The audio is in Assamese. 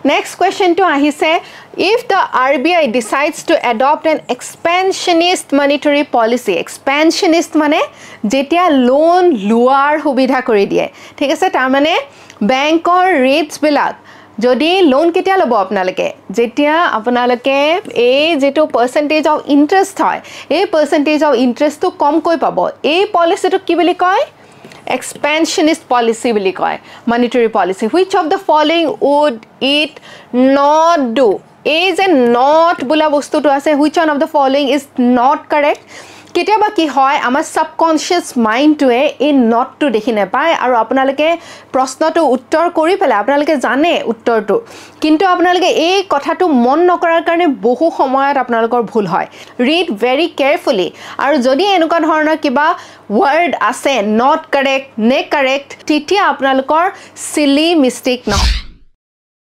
Next question to ahise, if the RBI decides to adopt an expansionist monetary policy, expansionist mane jetia loan luar hubidha kori diye, thik ase tar mane bankor rates bilak যদি লোন কেতিয়া লব আপোনালোকে যেতিয়া আপোনালোকে এই যেটো পার্সেন্টেজ অফ ইন্টারেস্ট হয় এই পার্সেন্টেজ অফ ইন্টারেস্ট তো কম কই পাব এই পলিসিটো কি বুলি কয় expansionist policy বুলি কয় monetary policy which of the following would it not do এই যে not বোলা বস্তুটো আছে which one of the following is not correct কেতিয়াবা কি হয় আমাৰ সাবকনশিয়াস মাইন্ডটোৱে এই নটটো দেখি নাপায় আৰু আপোনালোকে প্ৰশ্নটো উত্তৰ কৰি পেলে আপোনালোকে জানে উত্তৰটো কিন্তু আপোনালোকে এই কথাটো মন নকৰাৰ কাৰণে বহু সময়ত আপোনালোকৰ ভুল হয় ৰিড ভেৰি কেয়াৰফুলি আৰু যদি এনেকুৱা ধৰণৰ কিবা ওয়াৰ্ড আছে নট কাৰেক্ট নে কাৰেক্ট তেতিয়া আপোনালোকৰ সিলি মিস্টেক নহয়